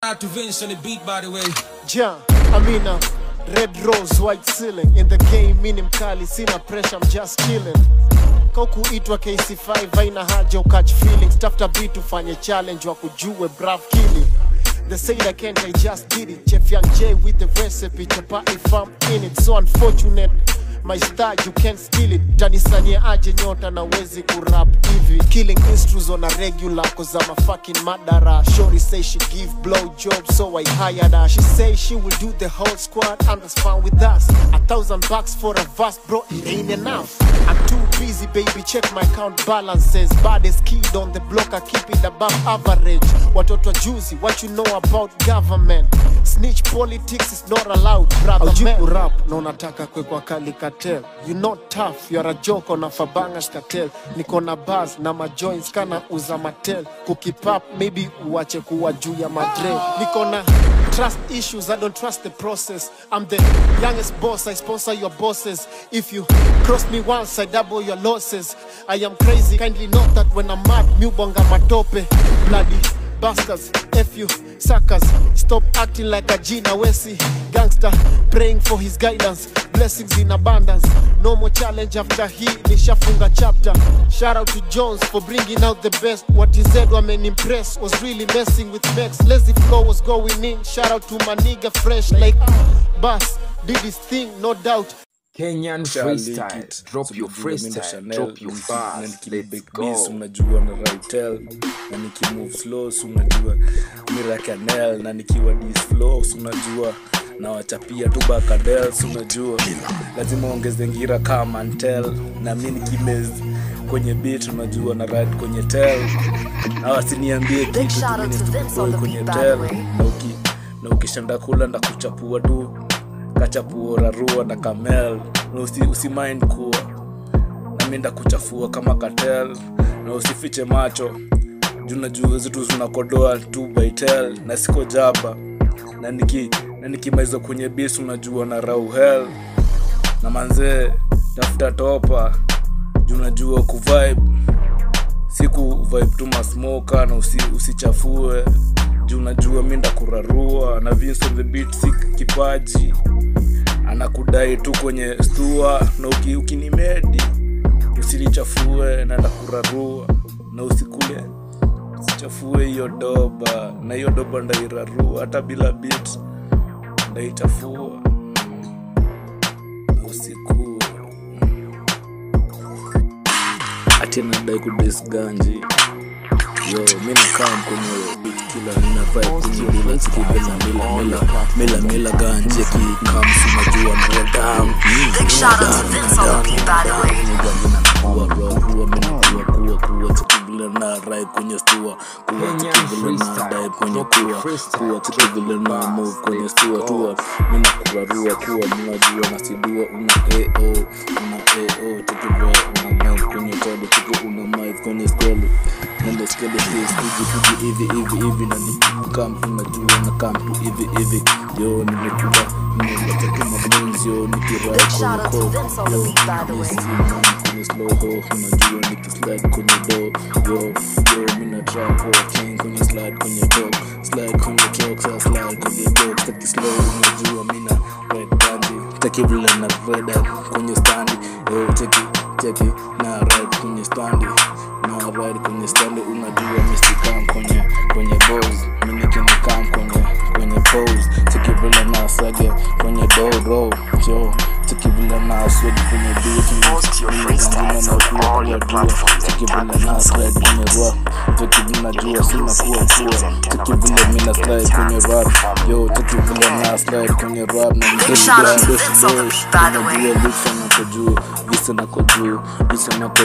Out to Vince on the beat, by the way. Ja, Amina, red rose, white ceiling. In the game, mini mkali, sina pressure, I'm just chilling. Kauku itwa KC5, haina haja catch feelings. Tafuta beat ufanye challenge, wakujue brav killing. They say I can't, I just did it. Chef Young J with the recipe, chapa if I'm in it. So unfortunate, my style, you can't steal it. Tanisania aje nyota na wezi kurap hivi. Killing instrus on a regular, cause I'm a fucking madara. Shorty say she give blow jobs, so I hired her. She say she will do the whole squad, and that's fine with us. $1,000 for a verse, bro, it ain't enough. I'm too busy, baby, check my account balances. Baddest kid on the block, I keep it above average. Watoto juicy, what you know about government? Snitch politics is not allowed, brother man. Rap, no nataka kwe kwa kali cartel. You not tough, you're a joke on a Fabangas cartel. Niko na bars na majoints kana uza matel. Keep up, maybe uache kuwa juu ya madre. Niko na trust issues, I don't trust the process. I'm the youngest boss, I sponsor your bosses. If you cross me once, I double your losses. I am crazy, kindly note that when I'm mad, mubonga matope. Bloody bastards, F you, suckers. Stop acting like a Gina Wesi gangster, praying for his guidance. Blessings in abundance. No more challenge after he nishafunga chapter. Shout out to Jones for bringing out the best. What he said wame impress was really messing with Max. Lazy flow was going in. Shout out to my nigga fresh like Bass did his thing, no doubt. Kenyan freestyle, drop your freestyle, drop your bars, let's go. Unajua na Raitel, na niki move slow, unajua Miracanel, na nikiwa this flow, unajua na wachapia tu Bakadel, unajua lazima ongeze ngira kama Mantel, na mimi nikimez kwenye beat, unajua na ride kwenye tel, na wasiniambie kitu mimi kwenye tel, na ukishanda kula ndakuchapua tu kachapua rarua na Kamel, na usimind kuwa na minda kuchafua kama cartel, na usifiche macho juna juu zetu tunakodoa 2x10 na siko jaba, na nikimaiza kwenye beat unajua na raw hell, na manze tafuta topa juna jua ku vibe siku vibe tu masmoka, na usichafue juna jua minda kurarua, na Vince on the beat sick kipaji anakudai tu kwenye stua, na ukinimedi usilichafue na ndakurarua, na usichafue hiyo doba, na hiyo doba ndairarua hata bila beat ndaichafua usiku ati nadai kudisganji. Yo, mina come kwenye beat killer, nina vibe kwenye bila skip mila ganje ki come unajua na down. Big shout out to Vince on the beat, by the way. Kuwa tukivile na ride kwenye stua, kuwa tukivile na dive kwenye kuwa tukivile na move kwenye stua tua, mina kurarua kuwa mnajua na sidua una AO tukivile una mic kwenye table tuko una mic kwenye scroll. Nenda skele this hivi na nikam unajua na come to hivi yo nimekuwa nimepata mapenzi yo nikira kwenye slow ho unajua nikislide kwenye door yo mina trap walking kwenye slide kwenye top slide kwenye truck so slide kwenye dog taki slow unajua mina red bandy taki vile na red kwenye standi yo taki na ride kwenye standi unajua mistikam kwenye pose, mimi nikikam kwenye pose, tukivile na sage kwenye do yo tukivile na sweat kwenye beat, Post your freestyles on all your platforms and tap na slide kwenye rap, tukivile na jua sina kuwa tukivile mina slide kwenye rap, yo tukivile na slide kwenye rap, na visa nako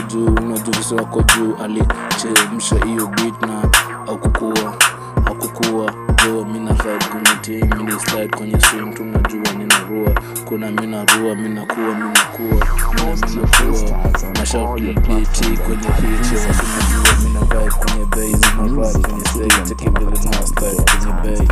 juu unajua visa nako juu alichemsha hiyo beat na hakukua yo mina vibe kwenye team mini slide kwenye swing tunajua ninarua kuna minarua minakuwa na shout beat kwenye beat unajua mina vibe kwenye bass na vibe kwenye stage tukivile na slide kwenye bay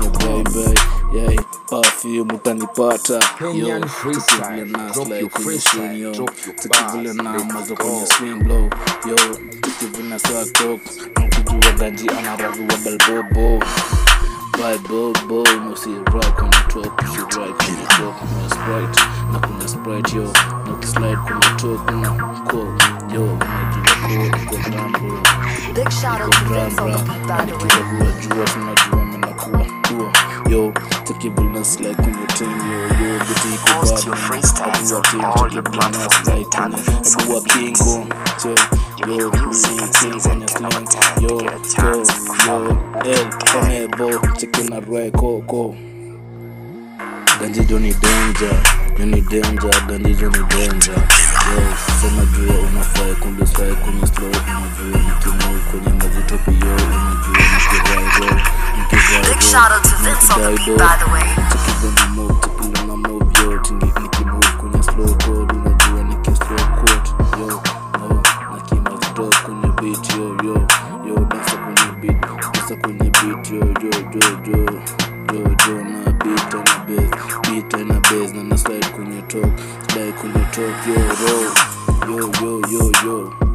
kwenye bay yeah perfume utanipata Kenyan freestyle, drop your freestyle, drop your tukivile na mazo kwenye swing blow yo tukivile na swag talk mkujua ganji anararua balbobo vibe boy no si rock on the top si right on the top kuna sprite na kuna sprite yo na slide kuna top kuna ko yo unajua ko rambo Big shout out to Vince on the beat, by the way. Jua tunajua mnakuwa yo take bonus like on your team yo biti ko Post your freestyles on all your platforms anytime the Vince on the beat. yo music on your slang yo chicken na right ko Ganji Johnny danger Ganji Johnny danger yo sema jua unafai kundisfai kuni slow unajua nikimove kwenye mavuto pia unajua nikivai Big shout out to Vince on the beat, by the way. Tikila na move yo nikimove kwenye slow code unajua nikislow code yo no nakimove kwenye beat yo dansa kwenye beat yo na beat na bass na slide kwenye talk yo